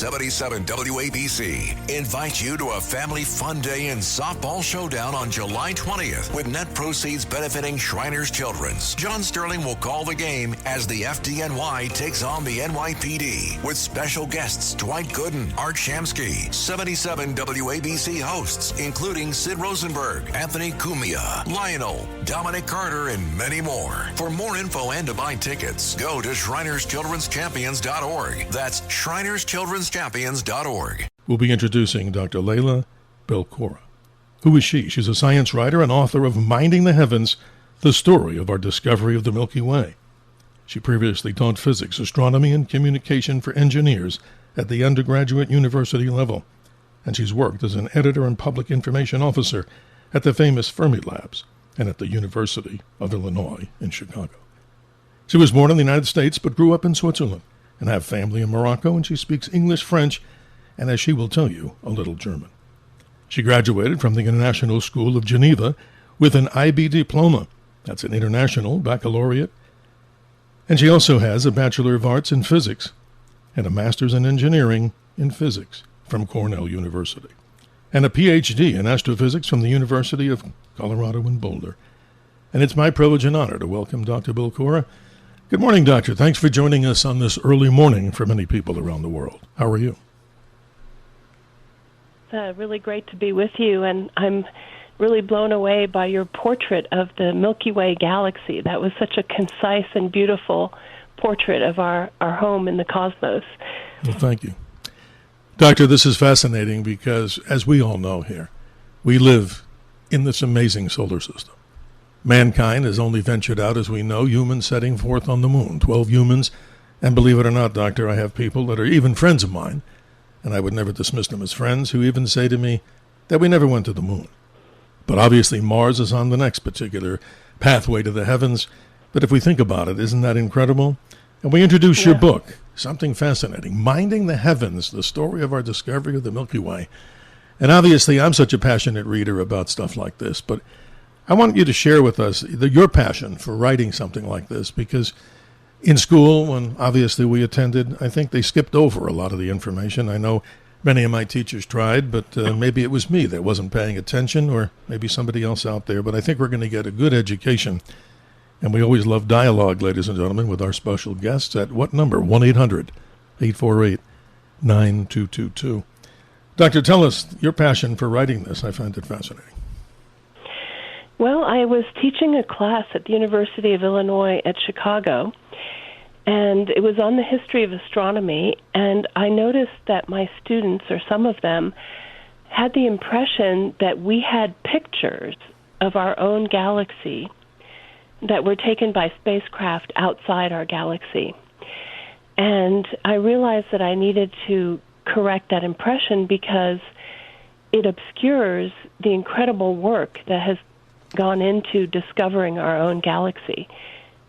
77 WABC invite you to a family fun day and softball showdown on July 20th with net proceeds benefiting Shriners Children's. John Sterling will call the game as the FDNY takes on the NYPD with special guests Dwight Gooden, Art Shamsky, 77 WABC hosts including Sid Rosenberg, Anthony Cumia, Lionel, Dominic Carter, and many more. For more info and to buy tickets, go to ShrinersChildren'sChampions.org. That's ShrinersChildren'sChampions.org. We'll be introducing Dr. Leila Belkora. Who is she? She's a science writer and author of Minding the Heavens, the story of our discovery of the Milky Way. She previously taught physics, astronomy, and communication for engineers at the undergraduate university level, and she's worked as an editor and public information officer at the famous Fermi Labs and at the University of Illinois in Chicago. She was born in the United States but grew up in Switzerland and have family in Morocco, and she speaks English, French, and as she will tell you, a little German. She graduated from the International School of Geneva with an IB diploma. That's an international baccalaureate. And she also has a Bachelor of Arts in Physics and a Master's in Engineering in Physics from Cornell University, and a PhD in Astrophysics from the University of Colorado in Boulder. And it's my privilege and honor to welcome Dr. Belkora. Good morning, Doctor. Thanks for joining us on this early morning for many people around the world. How are you? It's really great to be with you, and I'm really blown away by your portrait of the Milky Way galaxy. That was such a concise and beautiful portrait of our home in the cosmos. Well, thank you. Doctor, this is fascinating because, as we all know here, we live in this amazing solar system. Mankind has only ventured out, as we know, humans setting forth on the moon, 12 humans, and believe it or not, Doctor, I have people that are even friends of mine, and I would never dismiss them as friends, who even say to me that we never went to the moon. But obviously Mars is on the next particular pathway to the heavens. But if we think about it, isn't that incredible? And we introduce your book, something fascinating, Minding the Heavens, the story of our discovery of the Milky Way. And obviously I'm such a passionate reader about stuff like this, but I want you to share with us your passion for writing something like this, because in school, when obviously we attended, I think they skipped over a lot of the information. I know many of my teachers tried, but maybe it was me that wasn't paying attention, or maybe somebody else out there. But I think we're going to get a good education. And we always love dialogue, ladies and gentlemen, with our special guests at what number? 1-800-848-9222. Doctor, tell us your passion for writing this. I find it fascinating. Well, I was teaching a class at the University of Illinois at Chicago, and it was on the history of astronomy, and I noticed that my students, or some of them, had the impression that we had pictures of our own galaxy that were taken by spacecraft outside our galaxy. And I realized that I needed to correct that impression because it obscures the incredible work that has gone into discovering our own galaxy,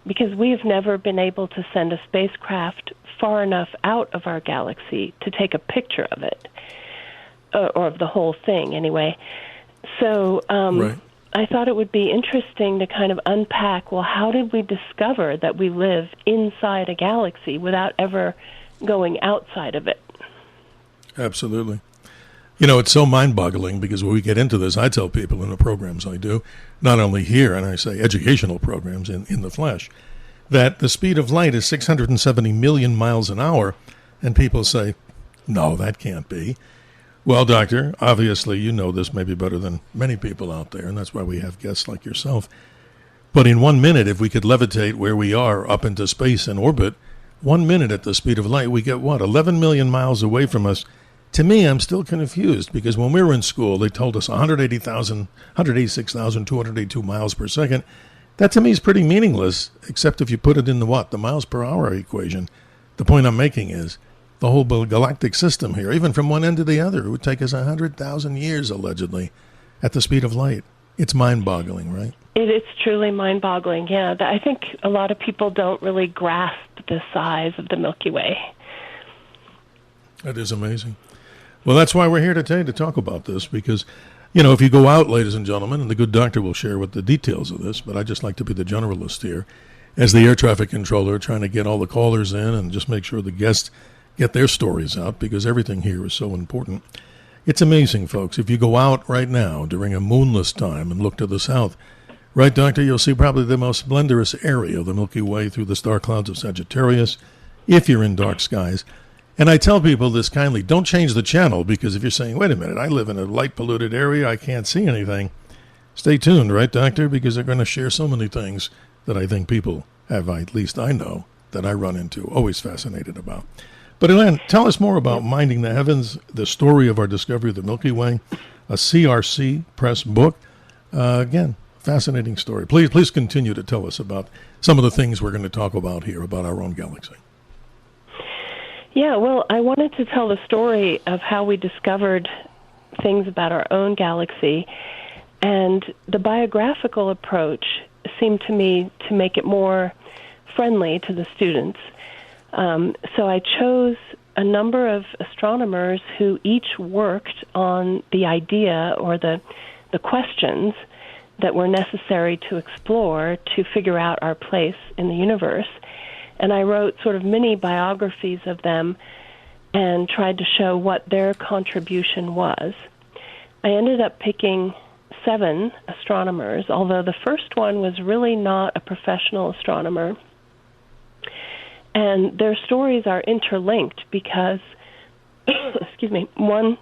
because we've never been able to send a spacecraft far enough out of our galaxy to take a picture of it, or of the whole thing anyway. So Right. I thought it would be interesting to kind of unpack, well, how did we discover that we live inside a galaxy without ever going outside of it? Absolutely. You know, it's so mind-boggling because when we get into this, I tell people in the programs I do, not only here, and I say educational programs in the flesh, that the speed of light is 670 million miles an hour, and people say, no, that can't be. Well, Doctor, obviously you know this maybe better than many people out there, and that's why we have guests like yourself. But in 1 minute, if we could levitate where we are up into space and orbit, 1 minute at the speed of light, we get what, 11 million miles away from us. To me, I'm still confused because when we were in school, they told us 186,282 miles per second. That to me is pretty meaningless, except if you put it in the miles per hour equation. The point I'm making is the whole galactic system here, even from one end to the other, it would take us 100,000 years, allegedly, at the speed of light. It's mind-boggling, right? It's truly mind-boggling, yeah. I think a lot of people don't really grasp the size of the Milky Way. That is amazing. Well, that's why we're here today to talk about this, because, you know, if you go out, ladies and gentlemen, and the good doctor will share with the details of this, but I just like to be the generalist here, as the air traffic controller, trying to get all the callers in and just make sure the guests get their stories out because everything here is so important. It's amazing, folks. If you go out right now during a moonless time and look to the south, right, Doctor, you'll see probably the most splendorous area of the Milky Way through the star clouds of Sagittarius, if you're in dark skies. And I tell people this kindly, don't change the channel, because if you're saying, wait a minute, I live in a light-polluted area, I can't see anything, stay tuned, right, Doctor? Because they're going to share so many things that I think people have, at least I know, that I run into, always fascinated about. But Elaine, tell us more about Minding the Heavens, the story of our discovery of the Milky Way, a CRC Press book. Again, fascinating story. Please continue to tell us about some of the things we're going to talk about here, about our own galaxy. Yeah, well, I wanted to tell the story of how we discovered things about our own galaxy, and the biographical approach seemed to me to make it more friendly to the students. So I chose a number of astronomers who each worked on the idea or the questions that were necessary to explore to figure out our place in the universe. And I wrote sort of mini biographies of them and tried to show what their contribution was. I ended up picking 7 astronomers, although the first one was really not a professional astronomer. And their stories are interlinked because, excuse me, one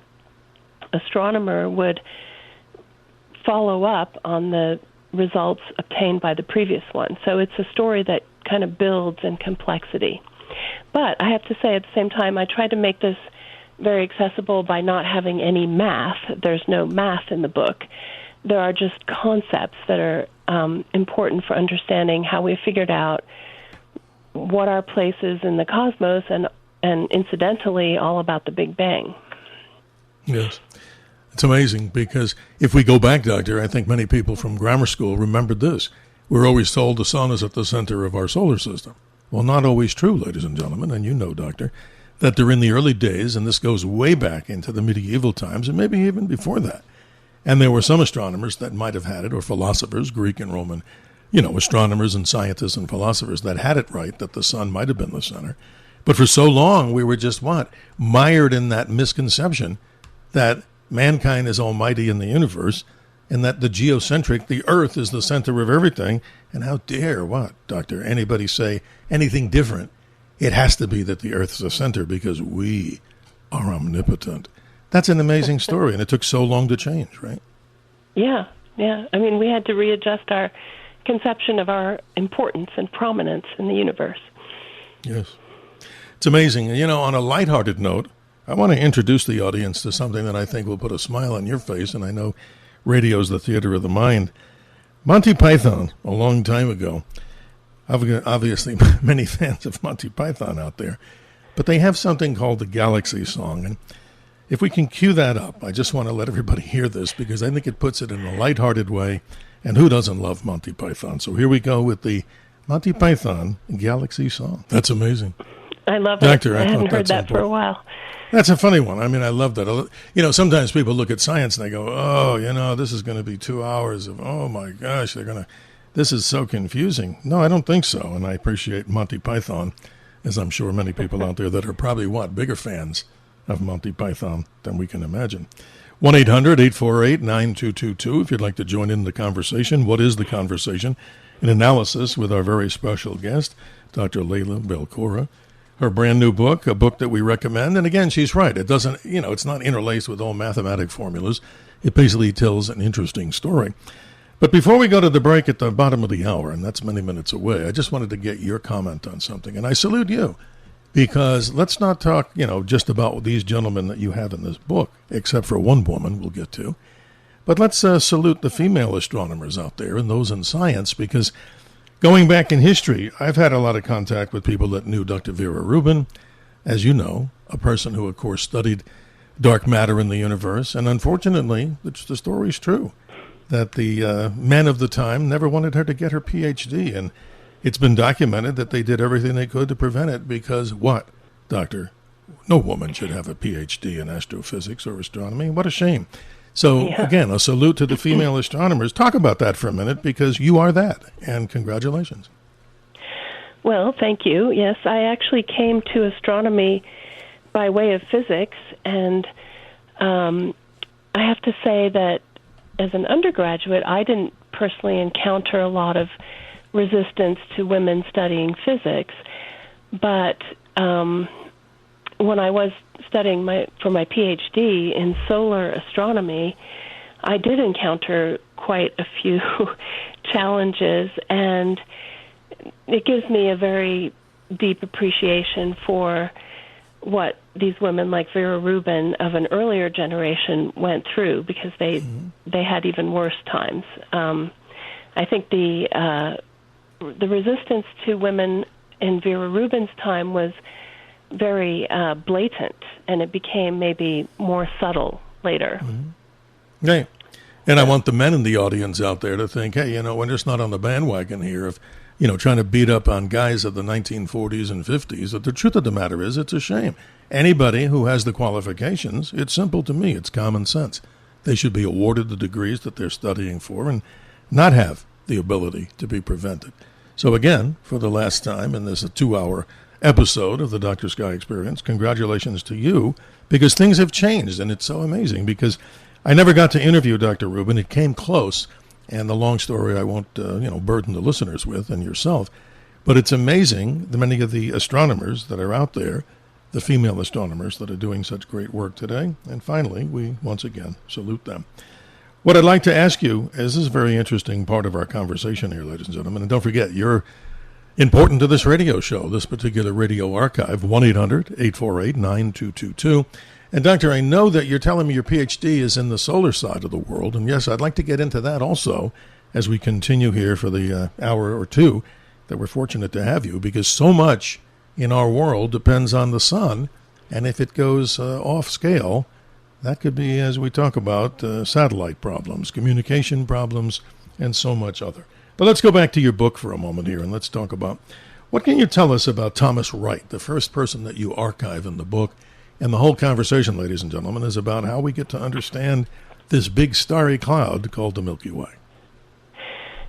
astronomer would follow up on the results obtained by the previous one. So it's a story that kind of builds in complexity. But I have to say, at the same time, I tried to make this very accessible by not having any math. There's no math in the book. There are just concepts that are important for understanding how we figured out what our place is in the cosmos, and incidentally, all about the Big Bang. Yes. It's amazing because if we go back, Doctor, I think many people from grammar school remembered this. We're always told the sun is at the center of our solar system. Well, not always true, ladies and gentlemen, and you know, Doctor, that during the early days, and this goes way back into the medieval times, and maybe even before that, and there were some astronomers that might have had it, or philosophers, Greek and Roman, astronomers and scientists and philosophers that had it right, that the sun might have been the center. But for so long, we were just mired in that misconception that mankind is almighty in the universe, and that the geocentric, the Earth, is the center of everything. And how dare, Doctor, anybody say anything different? It has to be that the Earth is the center because we are omnipotent. That's an amazing story, and it took so long to change, right? Yeah. I mean, we had to readjust our conception of our importance and prominence in the universe. Yes. It's amazing. On a lighthearted note, I want to introduce the audience to something that I think will put a smile on your face, and I know radio's the theater of the mind. Monty Python, a long time ago, obviously many fans of Monty Python out there, but they have something called the Galaxy Song, and if we can cue that up, I just want to let everybody hear this because I think it puts it in a lighthearted way. And who doesn't love Monty Python? So here we go with the Monty Python Galaxy Song. That's amazing. I love Doctor, it. I hadn't heard that for a while. That's a funny one. I mean, I love that. Sometimes people look at science and they go, this is going to be 2 hours of, oh my gosh, this is so confusing. No, I don't think so. And I appreciate Monty Python, as I'm sure many people out there that are probably, bigger fans of Monty Python than we can imagine. 1-800-848-9222 if you'd like to join in the conversation. What is the conversation? An analysis with our very special guest, Dr. Leila Belkora. Her brand new book, a book that we recommend. And again, she's right. It doesn't, it's not interlaced with all mathematic formulas. It basically tells an interesting story. But before we go to the break at the bottom of the hour, and that's many minutes away, I just wanted to get your comment on something. And I salute you. Because let's not talk, just about these gentlemen that you have in this book, except for one woman we'll get to. But let's salute the female astronomers out there and those in science, because going back in history, I've had a lot of contact with people that knew Dr. Vera Rubin, as you know, a person who, of course, studied dark matter in the universe. And unfortunately, the story's true, that the men of the time never wanted her to get her PhD. And it's been documented that they did everything they could to prevent it because Doctor? No woman should have a PhD in astrophysics or astronomy. What a shame. So, Again, a salute to the female astronomers. Talk about that for a minute because you are that, and congratulations. Well, thank you. Yes, I actually came to astronomy by way of physics, and I have to say that as an undergraduate, I didn't personally encounter a lot of resistance to women studying physics, but when I was studying for my PhD in solar astronomy, I did encounter quite a few challenges, and it gives me a very deep appreciation for what these women like Vera Rubin of an earlier generation went through, because they had even worse times. I think the resistance to women in Vera Rubin's time was very blatant, and it became maybe more subtle later. Hey, and I want the men in the audience out there to think, hey, we're just not on the bandwagon here of, trying to beat up on guys of the 1940s and 50s. But the truth of the matter is, it's a shame. Anybody who has the qualifications, it's simple to me, it's common sense. They should be awarded the degrees that they're studying for and not have the ability to be prevented. So again, for the last time in this 2-hour episode of the Dr. Sky Experience, congratulations to you, because things have changed, and it's so amazing, because I never got to interview Dr. Rubin. It came close, and the long story I won't burden the listeners with and yourself, but it's amazing the many of the astronomers that are out there, the female astronomers that are doing such great work today, and finally, we once again salute them. What I'd like to ask you is, this is a very interesting part of our conversation here, ladies and gentlemen, and don't forget, you're important to this radio show, this particular radio archive, 1-800-848-9222. And Doctor, I know that you're telling me your PhD is in the solar side of the world, and yes, I'd like to get into that also as we continue here for the hour or two that we're fortunate to have you, because so much in our world depends on the sun, and if it goes off scale, that could be, as we talk about, satellite problems, communication problems, and so much other. But let's go back to your book for a moment here, and let's talk about, what can you tell us about Thomas Wright, the first person that you archive in the book? And the whole conversation, ladies and gentlemen, is about how we get to understand this big starry cloud called the Milky Way.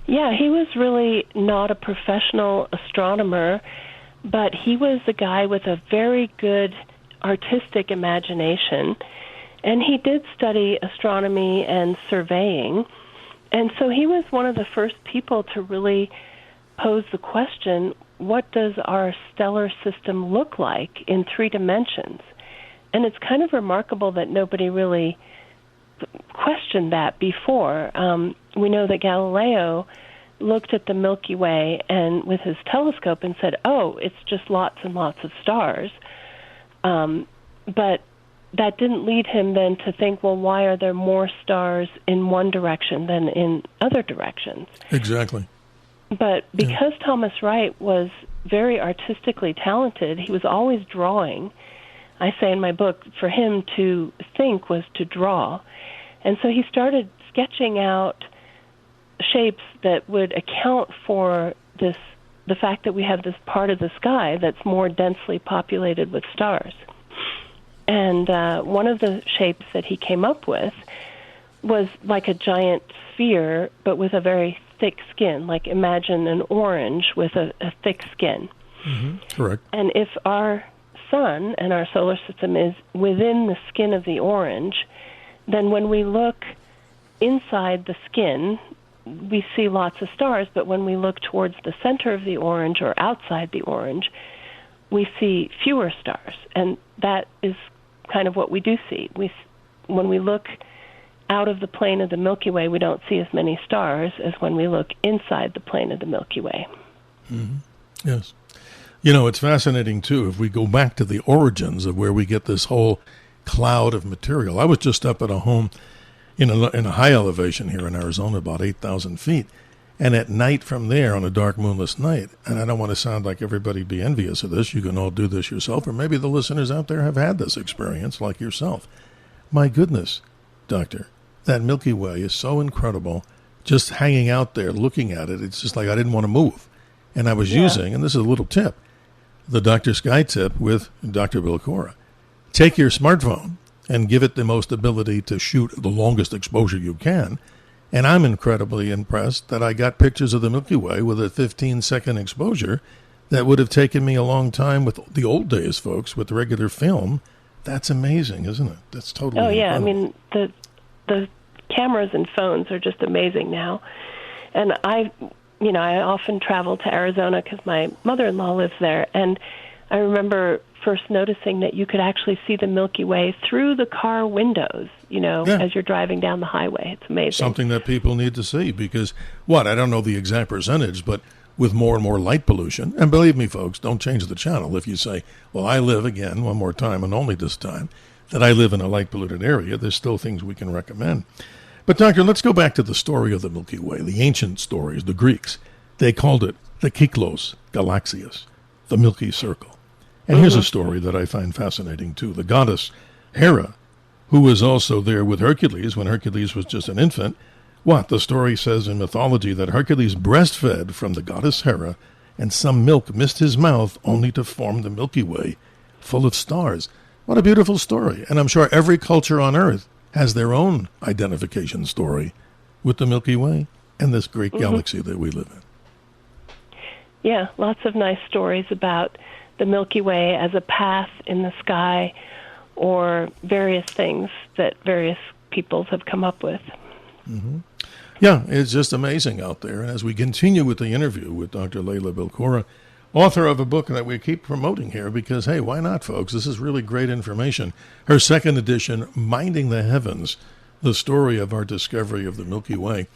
Yeah, he was really not a professional astronomer, but he was a guy with a very good artistic imagination, and he did study astronomy and surveying, and so he was one of the first people to really pose the question, what does our stellar system look like in 3 dimensions? And it's kind of remarkable that nobody really questioned that before. We know that Galileo looked at the Milky Way and with his telescope and said, oh, it's just lots and lots of stars. But that didn't lead him then to think, well, why are there more stars in one direction than in other directions? Exactly. But because Thomas Wright was very artistically talented, he was always drawing. I say in my book, for him to think was to draw. And so he started sketching out shapes that would account for the fact that we have this part of the sky that's more densely populated with stars. And one of the shapes that he came up with was like a giant sphere, but with a very thick skin, like imagine an orange with a thick skin. Mm-hmm. Correct. And if our sun and our solar system is within the skin of the orange, then when we look inside the skin, we see lots of stars, but when we look towards the center of the orange or outside the orange, we see fewer stars. And that is kind of what we do see. When we look out of the plane of the Milky Way, we don't see as many stars as when we look inside the plane of the Milky Way. Mm-hmm. Yes. It's fascinating, too, if we go back to the origins of where we get this whole cloud of material. I was just up at a home in a high elevation here in Arizona, about 8,000 feet, and at night from there, on a dark, moonless night, and I don't want to sound like everybody be envious of this, you can all do this yourself, or maybe the listeners out there have had this experience like yourself. My goodness, Doctor, that Milky Way is so incredible, just hanging out there, looking at it, it's just like I didn't want to move. And I was using, and this is a little tip, the Dr. Sky tip with Dr. Belkora. Take your smartphone and give it the most ability to shoot the longest exposure you can. And I'm incredibly impressed that I got pictures of the Milky Way with a 15-second exposure that would have taken me a long time with the old days, folks, with regular film, That's amazing, isn't it? That's totally yeah. incredible. I mean, the cameras and phones are just amazing now. And I often travel to Arizona because my mother-in-law lives there. And I remember first noticing that you could actually see the Milky Way through the car windows, as you're driving down the highway. It's amazing. Something that people need to see because, I don't know the exact percentage, but with more and more light pollution, and believe me, folks, don't change the channel if you say, well, I live, again, one more time and only this time, that I live in a light-polluted area. There's still things we can recommend. But, Doctor, let's go back to the story of the Milky Way, the ancient stories, the Greeks. They called it the Kyklos Galaxias, the Milky Circle. And here's a story that I find fascinating, too. The goddess Hera, who was also there with Hercules when Hercules was just an infant. The story says in mythology that Hercules breastfed from the goddess Hera, and some milk missed his mouth only to form the Milky Way, full of stars. What a beautiful story. And I'm sure every culture on Earth has their own identification story with the Milky Way and this great galaxy that we live in. Yeah, lots of nice stories about the Milky Way as a path in the sky or various things that various peoples have come up with. Mm-hmm. Yeah, it's just amazing out there. And as we continue with the interview with Dr. Leila Belkora, author of a book that we keep promoting here because, hey, why not, folks? This is really great information. Her second edition, Minding the Heavens, the story of our discovery of the Milky Way.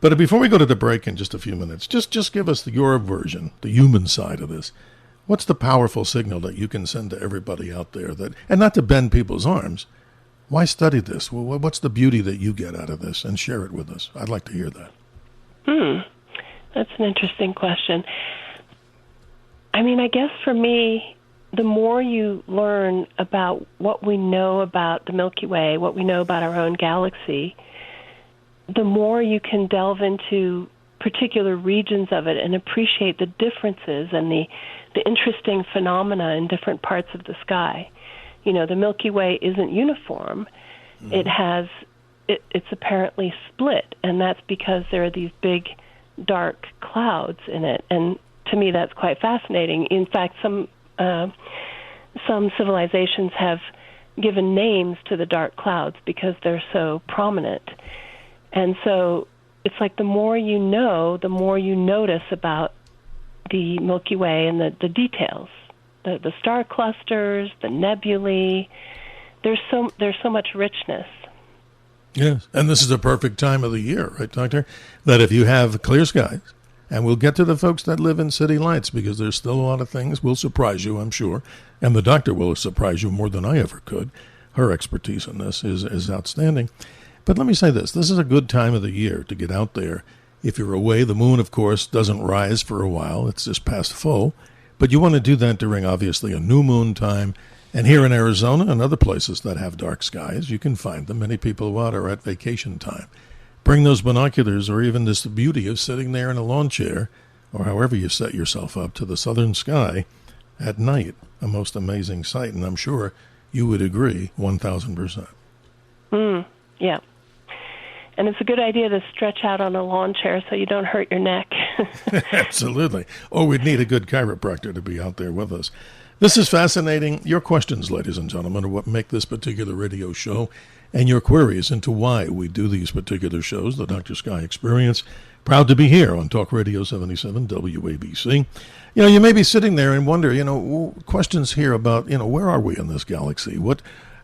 But before we go to the break in just a few minutes, just give us your version, the human side of this. What's the powerful signal that you can send to everybody out there that, and not to bend people's arms, why study this? Well, what's the beauty that you get out of this? And share it with us. I'd like to hear that. That's an interesting question. I mean, I guess for me, the more you learn about what we know about the Milky Way, what we know about our own galaxy, the more you can delve into particular regions of it and appreciate the differences and the interesting phenomena in different parts of the sky. The Milky Way isn't uniform. It's apparently split, and that's because there are these big, dark clouds in it. And to me, that's quite fascinating. In fact, some civilizations have given names to the dark clouds because they're so prominent. And so it's like the more you know, the more you notice about the Milky Way and the details. The star clusters, the nebulae, there's so much richness. Yes, and this is a perfect time of the year, right, Doctor? That if you have clear skies, and we'll get to the folks that live in city lights because there's still a lot of things will surprise you, I'm sure, and the doctor will surprise you more than I ever could. Her expertise in this is outstanding. But let me say this is a good time of the year to get out there. If you're away, the moon, of course, doesn't rise for a while. It's just past full. But you want to do that during, obviously, a new moon time. And here in Arizona and other places that have dark skies, you can find them. Many people out are at vacation time. Bring those binoculars or even this beauty of sitting there in a lawn chair or however you set yourself up to the southern sky at night. A most amazing sight, and I'm sure you would agree 1,000%. Yeah. And it's a good idea to stretch out on a lawn chair so you don't hurt your neck. Absolutely. Or we'd need a good chiropractor to be out there with us. This is fascinating. Your questions, ladies and gentlemen, are what make this particular radio show, and your queries into why we do these particular shows, the Dr. Sky Experience. Proud to be here on Talk Radio 77 WABC. You may be sitting there and wonder, questions here about, where are we in this galaxy?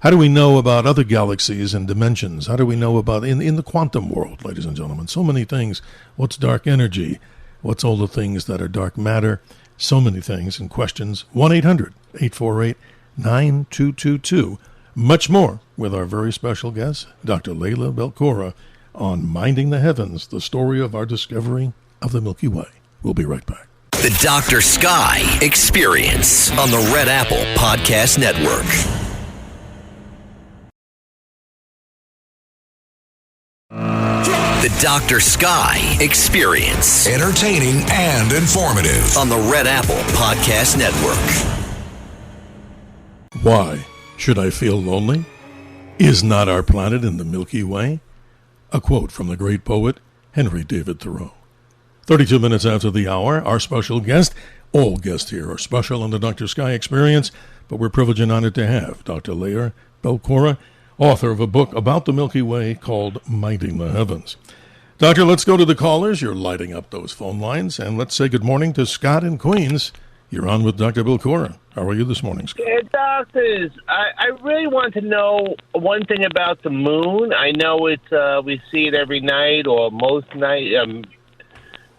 How do we know about other galaxies and dimensions? How do we know about in the quantum world, ladies and gentlemen? So many things. What's dark energy? What's all the things that are dark matter? So many things and questions. 1-800-848-9222. Much more with our very special guest, Dr. Leila Belkora, on Minding the Heavens, the story of our discovery of the Milky Way. We'll be right back. The Dr. Sky Experience on the Red Apple Podcast Network. The Dr. Sky Experience. Entertaining and informative. On the Red Apple Podcast Network. Why should I feel lonely? Is not our planet in the Milky Way? A quote from the great poet Henry David Thoreau. 32 minutes after the hour, our special guest, all guests here are special on the Dr. Sky Experience, but we're privileged and honored to have Dr. Leila Belkora, author of a book about the Milky Way called Minding the Heavens. Doctor, let's go to the callers. You're lighting up those phone lines. And let's say good morning to Scott in Queens. You're on with Dr. Belkora. How are you this morning, Scott? Yeah, doctors, I really want to know one thing about the moon. I know it's we see it every night or most night,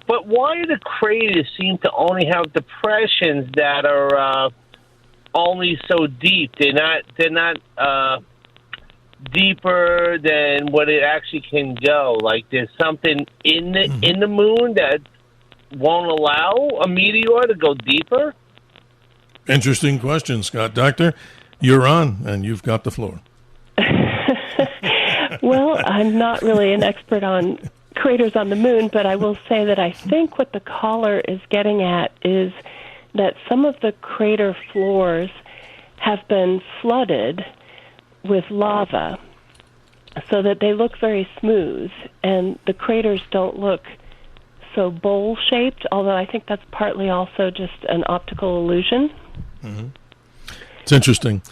but why do the craters seem to only have depressions that are only so deep? They're not deeper than what it actually can go. Like there's something in the moon that won't allow a meteor to go deeper? Interesting question, Scott. Doctor, you're on, and you've got the floor. Well, I'm not really an expert on craters on the moon, but I will say that I think what the caller is getting at is that some of the crater floors have been flooded with lava so that they look very smooth, and the craters don't look so bowl-shaped, although I think that's partly also just an optical illusion. Mm-hmm. It's interesting.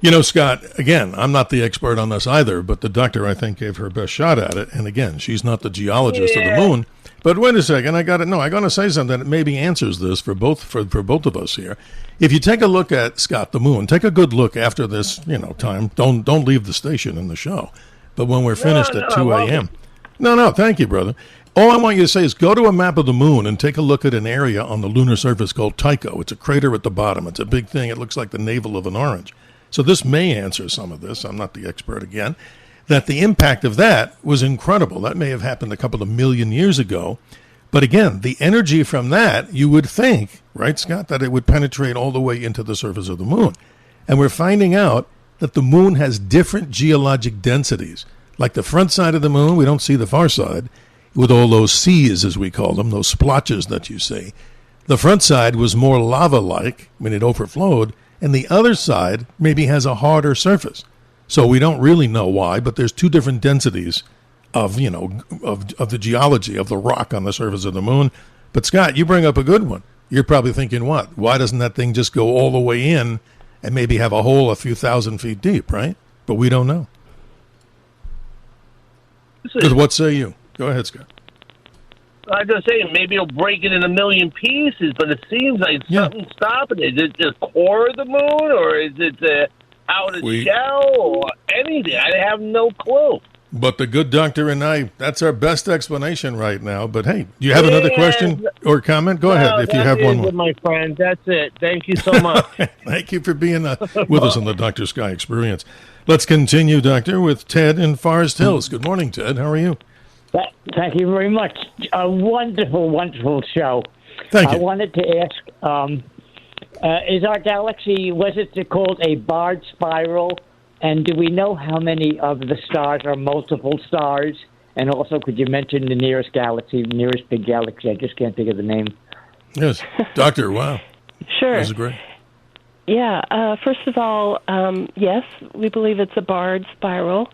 You know, Scott, again, I'm not the expert on this either, but the doctor, I think, gave her best shot at it. And again, she's not the geologist of the moon. But wait a second, I'm going to say something that maybe answers this for both of us here. If you take a look at, Scott, the moon, take a good look after this, time. Don't leave the station in the show. But when we're finished at 2 a.m. No, thank you, brother. All I want you to say is go to a map of the moon and take a look at an area on the lunar surface called Tycho. It's a crater at the bottom. It's a big thing. It looks like the navel of an orange. So this may answer some of this. I'm not the expert again. That the impact of that was incredible. That may have happened a couple of million years ago. But again, the energy from that, you would think, right, Scott, that it would penetrate all the way into the surface of the moon. And we're finding out that the moon has different geologic densities. Like the front side of the moon, we don't see the far side, with all those seas, as we call them, those splotches that you see. The front side was more lava-like when it overflowed, and the other side maybe has a harder surface. So we don't really know why, but there's two different densities of the geology of the rock on the surface of the moon. But Scott, you bring up a good one. You're probably thinking, what? Why doesn't that thing just go all the way in and maybe have a hole a few thousand feet deep, right? But we don't know. Because what say you? Go ahead, Scott. I was just saying, maybe it'll break it in a million pieces, but it seems like something's stopping it. Is it the core of the moon, or is it the outer shell, or anything? I have no clue. But the good doctor and I, that's our best explanation right now. But hey, do you have another question or comment? Go ahead if you have one more. My friend, that's it. Thank you so much. Thank you for being with us on the Dr. Sky Experience. Let's continue, Doctor, with Ted in Forest Hills. Good morning, Ted. How are you? Thank you very much. A wonderful, wonderful show. Thank you. I wanted to ask, is our galaxy, was it called a barred spiral? And do we know how many of the stars are multiple stars? And also, could you mention the nearest galaxy, nearest big galaxy? I just can't think of the name. Yes. Doctor, wow. Sure. That was great. Yeah. First of all, yes, we believe it's a barred spiral.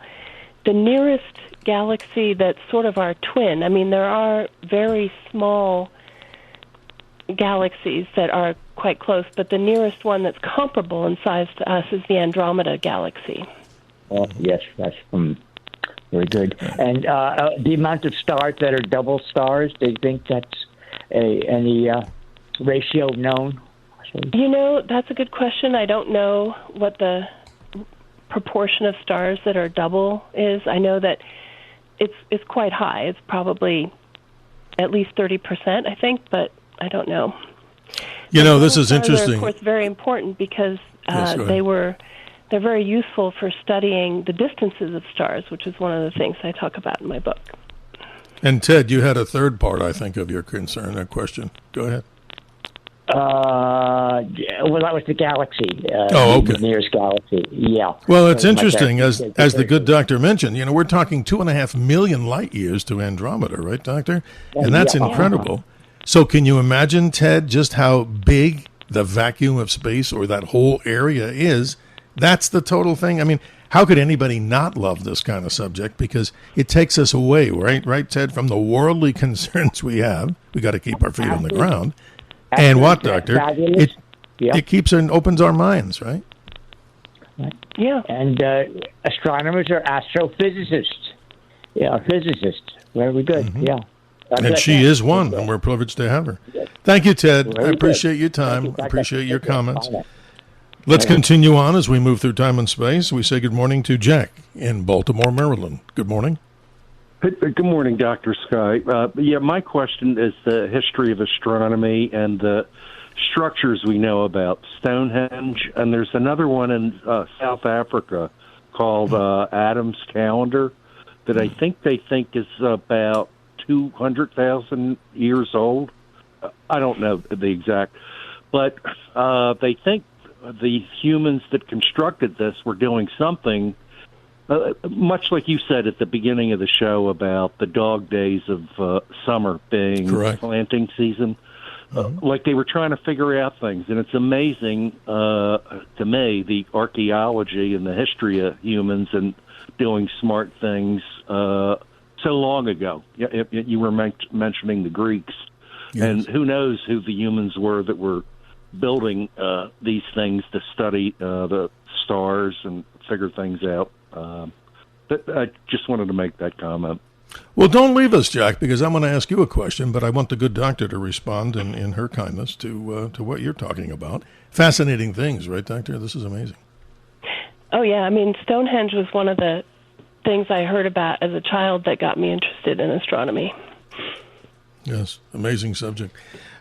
The nearest galaxy that's sort of our twin, I mean, there are very small galaxies that are quite close, but the nearest one that's comparable in size to us is the Andromeda galaxy. Oh, yes, that's very good. And the amount of stars that are double stars, do you think that's any ratio known? That's a good question. I don't know what the proportion of stars that are double is. I know that it's quite high. It's probably at least 30%, I think, but I don't know. This is interesting. Are, of course, very important because they're very useful for studying the distances of stars, which is one of the things I talk about in my book. And Ted, you had a third part, I think, of your concern, that question. Go ahead. Well, that was the galaxy. Okay. The nearest galaxy, yeah. Well, it's interesting, as the good doctor mentioned, we're talking 2.5 million light years to Andromeda, right, Doctor? And that's incredible. So can you imagine, Ted, just how big the vacuum of space or that whole area is? That's the total thing. I mean, how could anybody not love this kind of subject? Because it takes us away, right, Ted, from the worldly concerns we have. We got to keep our feet on the ground. And what, Doctor? It keeps and opens our minds, right? Yeah. And astronomers are astrophysicists. Yeah, physicists. Very good. Yeah. And she is one, and we're privileged to have her. Thank you, Ted. I appreciate your time. I appreciate your comments. Let's continue on as we move through time and space. We say good morning to Jack in Baltimore, Maryland. Good morning. Good morning, Dr. Sky. My question is the history of astronomy and the structures we know about Stonehenge, and there's another one in South Africa called Adam's Calendar that I think they think is about 200,000 years old. I don't know the exact, but they think the humans that constructed this were doing something much like you said at the beginning of the show about the dog days of summer being planting season. Like they were trying to figure out things, and it's amazing to me, the archaeology and the history of humans and doing smart things so long ago. You were mentioning the Greeks, and who knows who the humans were that were building these things to study the stars and figure things out. But I just wanted to make that comment. Well, don't leave us, Jack, because I'm going to ask you a question, but I want the good doctor to respond in her kindness to what you're talking about. Fascinating things, right, Doctor? This is amazing. Oh, yeah. I mean, Stonehenge was one of the things I heard about as a child that got me interested in astronomy. Yes, amazing subject.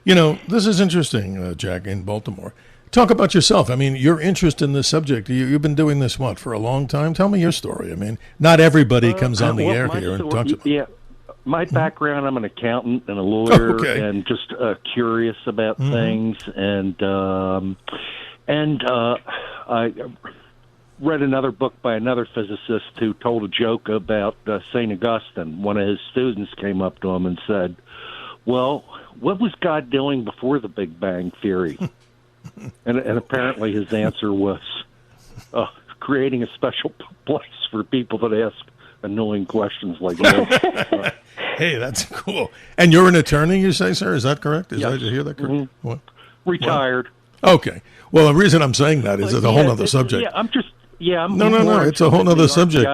You know, this is interesting, Jack, in Baltimore. Talk about yourself. I mean, your interest in this subject, you've been doing this, for a long time? Tell me your story. I mean, not everybody comes on the air here and talks about it. Yeah, my background, I'm an accountant and a lawyer and just curious about things. And I read another book by another physicist who told a joke about St. Augustine. One of his students came up to him and said, well, what was God doing before the Big Bang Theory? And apparently his answer was creating a special place for people that ask annoying questions like this. Hey, that's cool. And you're an attorney, you say, sir? Is that correct? Did I hear that correct? Mm-hmm. What? Retired. What? Okay. Well, the reason I'm saying that is it's a whole other subject. No. It's a whole other subject.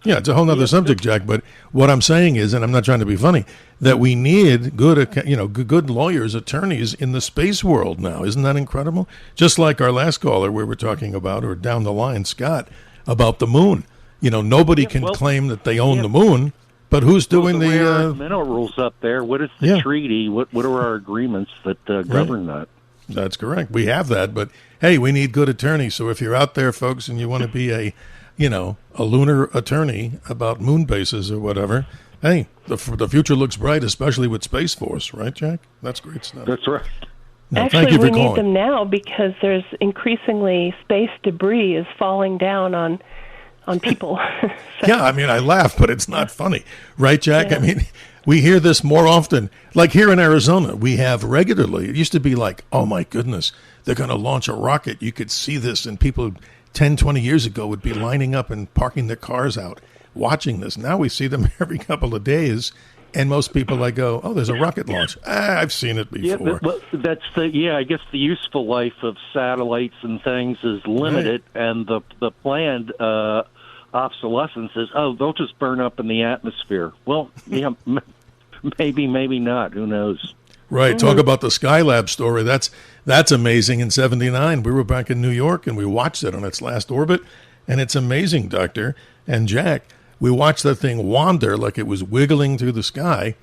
It's a whole other subject, Jack. But what I'm saying is, and I'm not trying to be funny, that we need good lawyers, attorneys in the space world now. Isn't that incredible? Just like our last caller we were talking about, or down the line, Scott, about the moon. You know, nobody can claim that they own the moon, but who's doing the minerals up there? What is the treaty? What are our agreements that govern that? That's correct. We have that, but hey, we need good attorneys. So if you're out there, folks, and you want to be a lunar attorney about moon bases or whatever, hey, the future looks bright, especially with Space Force, right, Jack? That's great stuff. That's right. No, actually, thank you for we calling. need them now because there's increasingly space debris is falling down on people. Yeah, I mean, I laugh, but it's not funny. Right, Jack? Yeah. I mean, we hear this more often. Like here in Arizona, we have regularly, it used to be like, oh my goodness, they're going to launch a rocket. You could see this, and people 10, 20 years ago would be lining up and parking their cars out watching this. Now we see them every couple of days, and most people go, oh, there's a rocket launch. I've seen it before. Yeah, I guess the useful life of satellites and things is limited, and the planned obsolescence is, they'll just burn up in the atmosphere. Well, yeah, maybe not. Who knows? Right. Talk about the Skylab story. That's amazing. In '79, we were back in New York, and we watched it on its last orbit, and it's amazing, Doctor and Jack. We watched that thing wander like it was wiggling through the sky,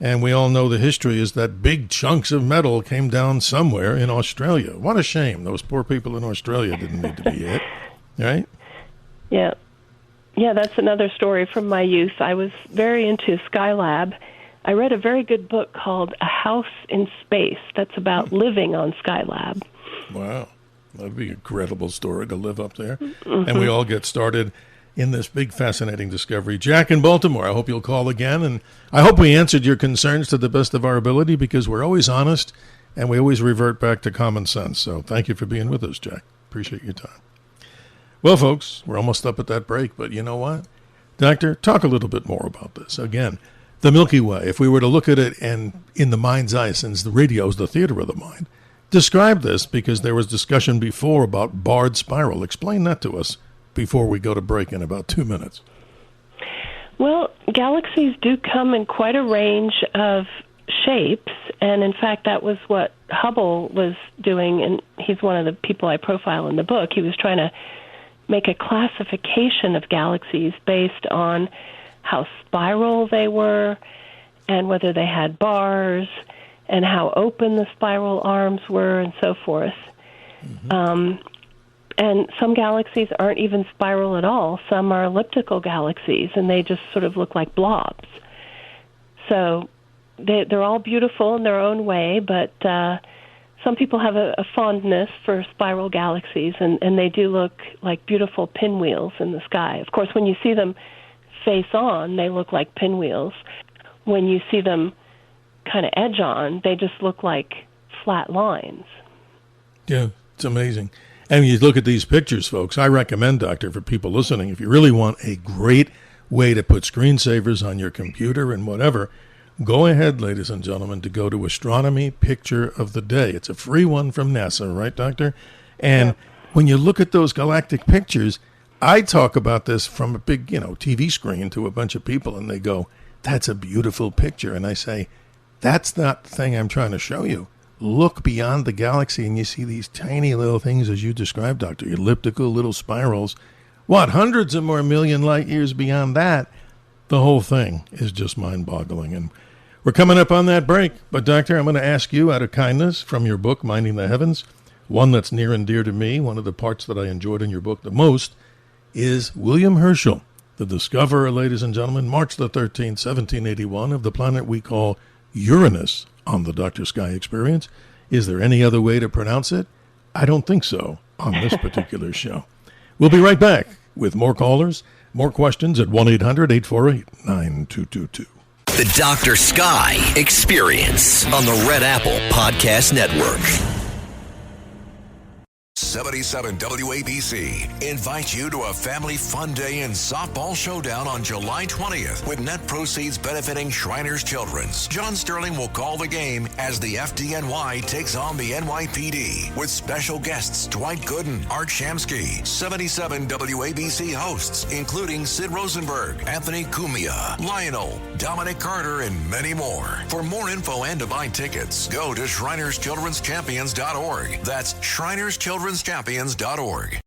and we all know the history is that big chunks of metal came down somewhere in Australia. What a shame. Those poor people in Australia didn't need to be hit, right? Yeah. Yeah, that's another story from my youth. I was very into Skylab. I read a very good book called A House in Space that's about living on Skylab. Wow. That'd be an incredible story to live up there. Mm-hmm. And we all get started in this big, fascinating discovery. Jack in Baltimore, I hope you'll call again. And I hope we answered your concerns to the best of our ability, because we're always honest and we always revert back to common sense. So thank you for being with us, Jack. Appreciate your time. Well, folks, we're almost up at that break, but you know what? Doctor, talk a little bit more about this. Again, the Milky Way, if we were to look at it and in the mind's eye, since the radio is the theater of the mind, Describe this, because there was discussion before about barred spiral. Explain that to us before we go to break in about 2 minutes. Well, galaxies do come in quite a range of shapes, and in fact that was what Hubble was doing, and he's one of the people I profile in the book. He was trying to make a classification of galaxies based on how spiral they were and whether they had bars and how open the spiral arms were and so forth. And some galaxies aren't even spiral at all. Some are elliptical galaxies, and they just sort of look like blobs. So they're all beautiful in their own way, but some people have a fondness for spiral galaxies, and they do look like beautiful pinwheels in the sky. Of course, when you see them face on, they look like pinwheels. When you see them kind of edge on, they just look like flat lines. Yeah, it's amazing. And you look at these pictures, folks, I recommend, Doctor, for people listening, if you really want a great way to put screensavers on your computer and whatever, go ahead, ladies and gentlemen, to go to Astronomy Picture of the Day. It's a free one from NASA, right, Doctor? And when you look at those galactic pictures, I talk about this from a big, TV screen to a bunch of people, and they go, that's a beautiful picture. And I say, that's not the thing I'm trying to show you. Look beyond the galaxy, and you see these tiny little things, as you described, Doctor, elliptical little spirals. Hundreds of more million light years beyond that? The whole thing is just mind-boggling. And we're coming up on that break. But, Doctor, I'm going to ask you, out of kindness, from your book, Minding the Heavens, one that's near and dear to me, one of the parts that I enjoyed in your book the most, is William Herschel, the discoverer, ladies and gentlemen, March the 13th, 1781, of the planet we call Uranus on the Dr. Sky Experience. Is there any other way to pronounce it? I don't think so on this particular show. We'll be right back with more callers, more questions at 1-800-848-9222. The Dr. Sky Experience on the Red Apple Podcast Network. 77 WABC invites you to a family fun day and softball showdown on July 20th with net proceeds benefiting Shriners Children's. John Sterling will call the game as the FDNY takes on the NYPD with special guests Dwight Gooden, Art Shamsky, 77 WABC hosts including Sid Rosenberg, Anthony Cumia, Lionel, Dominic Carter, and many more. For more info and to buy tickets, go to ShrinersChildren'sChampions.org. That's ShrinersChildren'sChampions.org.